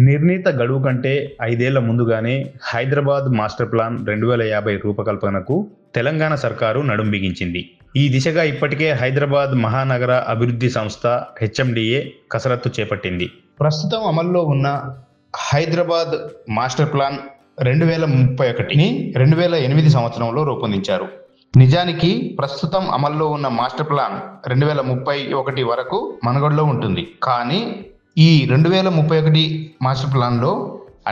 నిర్ణీత గడువు కంటే 5 ఏళ్ల ముందుగానే హైదరాబాద్ మాస్టర్ ప్లాన్ 2050 రూపకల్పనకు తెలంగాణ సర్కారు నడుం బిగించింది. ఈ దిశగా ఇప్పటికే హైదరాబాద్ మహానగర అభివృద్ధి సంస్థ హెచ్ఎండిఏ కసరత్తు చేపట్టింది. ప్రస్తుతం అమల్లో ఉన్న హైదరాబాద్ మాస్టర్ ప్లాన్ 2031ని 2008 సంవత్సరంలో రూపొందించారు. నిజానికి ప్రస్తుతం అమల్లో ఉన్న మాస్టర్ ప్లాన్ 2031 వరకు మనుగడలో ఉంటుంది. కానీ ఈ 2031 మాస్టర్ ప్లాన్లో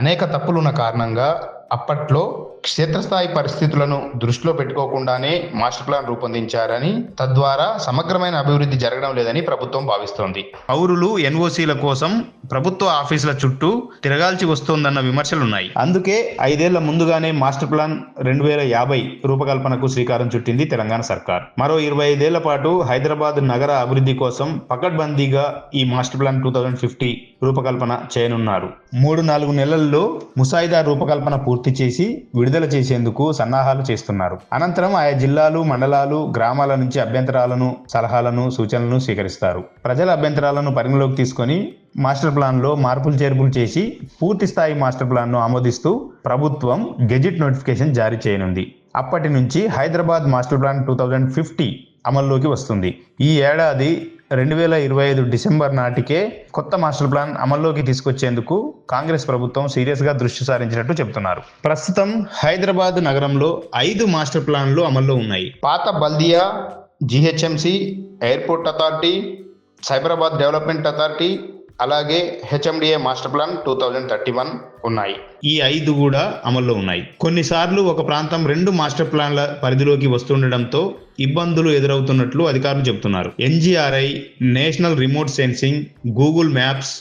అనేక తప్పులున్న కారణంగా అప్పట్లో క్షేత్రస్థాయి పరిస్థితులను దృష్టిలో పెట్టుకోకుండానే మాస్టర్ ప్లాన్ రూపొందించారని, తద్వారా సమగ్రమైన అభివృద్ధి జరగడం లేదని ప్రభుత్వం భావిస్తోంది. పౌరులు ఎన్ఓసీల కోసం ప్రభుత్వ ఆఫీసుల చుట్టూ తిరగాల్సి వస్తోందన్న విమర్శలున్నాయి. అందుకే 5 ఏళ్ల ముందుగానే మాస్టర్ ప్లాన్ 2050 రూపకల్పనకు శ్రీకారం చుట్టింది తెలంగాణ సర్కార్. మరో 25 ఏళ్ల పాటు హైదరాబాద్ నగర అభివృద్ధి కోసం పకడ్బందీగా ఈ మాస్టర్ ప్లాన్ 2050 రూపకల్పన చేయనున్నారు. 3-4 నెలల్లో ముసాయిదా రూపకల్పన పూర్తి చేసి విడుదల చేసేందుకు సన్నాహాలు చేస్తున్నారు. అనంతరం ఆయా జిల్లాలు, మండలాలు, గ్రామాల నుంచి అభ్యంతరాలను, సలహాలను, సూచనలను స్వీకరిస్తారు. ప్రజల అభ్యంతరాలను పరిగణలోకి తీసుకొని మాస్టర్ ప్లాన్లో మార్పులు చేర్పులు చేసి పూర్తి స్థాయి మాస్టర్ ప్లాన్ను ఆమోదిస్తూ ప్రభుత్వం గెజిట్ నోటిఫికేషన్ జారీ చేయనుంది. అప్పటి నుంచి హైదరాబాద్ మాస్టర్ ప్లాన్ 2050 అమల్లోకి వస్తుంది. ఈ ఏడాది 2025 డిసెంబర్ నాటికే కొత్త మాస్టర్ ప్లాన్ అమల్లోకి తీసుకొచ్చేందుకు కాంగ్రెస్ ప్రభుత్వం సీరియస్గా దృష్టి సారించినట్టు చెబుతున్నారు. ప్రస్తుతం హైదరాబాద్ నగరంలో 5 మాస్టర్ ప్లాన్లు అమల్లో ఉన్నాయి. పాత బల్దియా, GHMC, airport authority, Cyberabad development authority, అలాగే హెచ్ఎండిఏ మాస్టర్ ప్లాన్ 2031 ఉన్నాయి. ఈ 5 కూడా అమల్లో ఉన్నాయి. కొన్నిసార్లు ఒక ప్రాంతం 2 మాస్టర్ ప్లాన్ల పరిధిలోకి వస్తుండటంతో ఇబ్బందులు ఎదురవుతున్నట్లు అధికారులు చెబుతున్నారు. NGRI, national remote sensing, Google maps,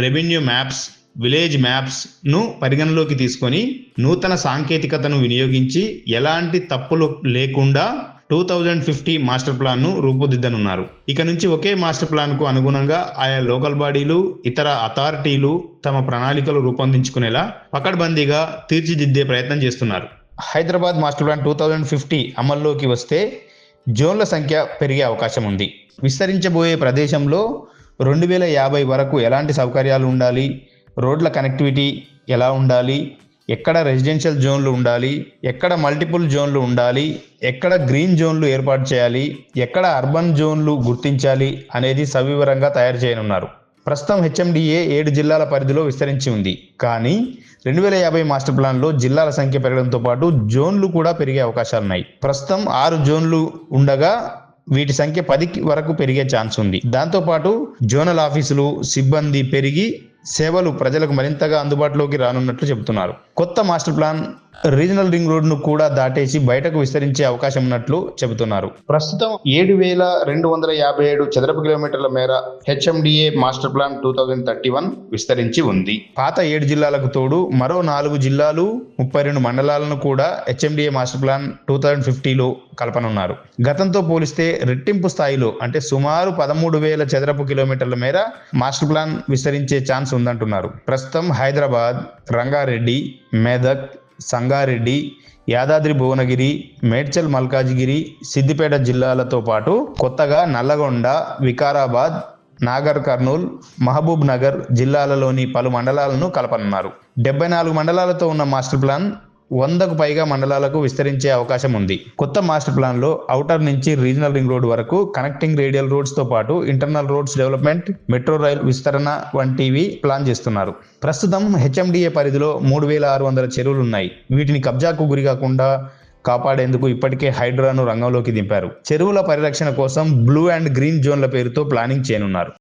revenue maps, village maps ను పరిగణలోకి తీసుకొని నూతన సాంకేతికతను వినియోగించి ఎలాంటి తప్పులు లేకుండా 2050 మాస్టర్ ప్లాన్ ను రూపుదిద్దనున్నారు. ఇక నుంచి ఒకే మాస్టర్ ప్లాన్ కు అనుగుణంగా ఆయా లోకల్ బాడీలు, ఇతర అథారిటీలు తమ ప్రణాళికలు రూపొందించుకునేలా పకడ్బందీగా తీర్చిదిద్దే ప్రయత్నం చేస్తున్నారు. హైదరాబాద్ మాస్టర్ ప్లాన్ 2050 అమల్లోకి వస్తే జోన్ల సంఖ్య పెరిగే అవకాశం ఉంది. విస్తరించబోయే ప్రదేశంలో 2050 వరకు ఎలాంటి సౌకర్యాలు ఉండాలి, రోడ్ల కనెక్టివిటీ ఎలా ఉండాలి, ఎక్కడ రెసిడెన్షియల్ జోన్లు ఉండాలి, ఎక్కడ మల్టిపుల్ జోన్లు ఉండాలి, ఎక్కడ గ్రీన్ జోన్లు ఏర్పాటు చేయాలి, ఎక్కడ అర్బన్ జోన్లు గుర్తించాలి అనేది సవివరంగా తయారు చేయనున్నారు. ప్రస్తుతం హెచ్ఎండిఏ 7 జిల్లాల పరిధిలో విస్తరించి ఉంది. కానీ 2050 మాస్టర్ ప్లాన్లో జిల్లాల సంఖ్య పెరగడంతో పాటు జోన్లు కూడా పెరిగే అవకాశాలున్నాయి. ప్రస్తుతం 6 జోన్లు ఉండగా వీటి సంఖ్య 10 వరకు పెరిగే ఛాన్స్ ఉంది. దాంతోపాటు జోనల్ ఆఫీసులు, సిబ్బంది పెరిగి సేవలు ప్రజలకు మరింతగా అందుబాటులోకి రానున్నట్లు చెబుతున్నారు. కొత్త మాస్టర్ ప్లాన్ రీజనల్ రింగ్ రోడ్ను కూడా దాటేసి బయటకు విస్తరించే అవకాశం ఉన్నట్లు చెబుతున్నారు. ప్రస్తుతం 7,257 చదరపు కిలోమీటర్ల మేర హెచ్ఎండిఏ మాస్టర్ ప్లాన్ 2031 విస్తరించి ఉంది. పాత 7 జిల్లాలకు తోడు మరో 4 జిల్లాలు, 32 మండలాలను కూడా హెచ్ఎండిఏ మాస్టర్ ప్లాన్ 2050లో కలపనున్నారు. గతంతో పోలిస్తే రెట్టింపు స్థాయిలో అంటే సుమారు 13,000 చదరపు కిలోమీటర్ల మేర మాస్టర్ ప్లాన్ విస్తరించే ఛాన్స్ ఉందంటున్నారు. ప్రస్తుతం హైదరాబాద్, రంగారెడ్డి, మెదక్, సంగారెడ్డి, యాదాద్రి భువనగిరి, మేడ్చల్ మల్కాజిగిరి, సిద్దిపేట జిల్లాలతో పాటు కొత్తగా నల్లగొండ, వికారాబాద్, నాగర్ కర్నూల్, మహబూబ్ నగర్ జిల్లాలలోని పలు మండలాలను కలపనున్నారు. 74 మండలాలతో ఉన్న మాస్టర్ ప్లాన్ 100కు పైగా మండలాలకు విస్తరించే అవకాశం ఉంది. కొత్త మాస్టర్ ప్లాన్లో ఔటర్ నుంచి రీజనల్ రింగ్ రోడ్ వరకు కనెక్టింగ్ రేడియల్ రోడ్స్ తో పాటు internal roads development, metro rail విస్తరణ వంటివి ప్లాన్ చేస్తున్నారు. ప్రస్తుతం హెచ్ఎండిఏ పరిధిలో 3,600 చెరువులు ఉన్నాయి. వీటిని కబ్జాకు గురి కాకుండా కాపాడేందుకు ఇప్పటికే హైడ్రాను రంగంలోకి దింపారు. చెరువుల పరిరక్షణ కోసం బ్లూ అండ్ గ్రీన్ జోన్ల పేరుతో ప్లానింగ్ చేయనున్నారు.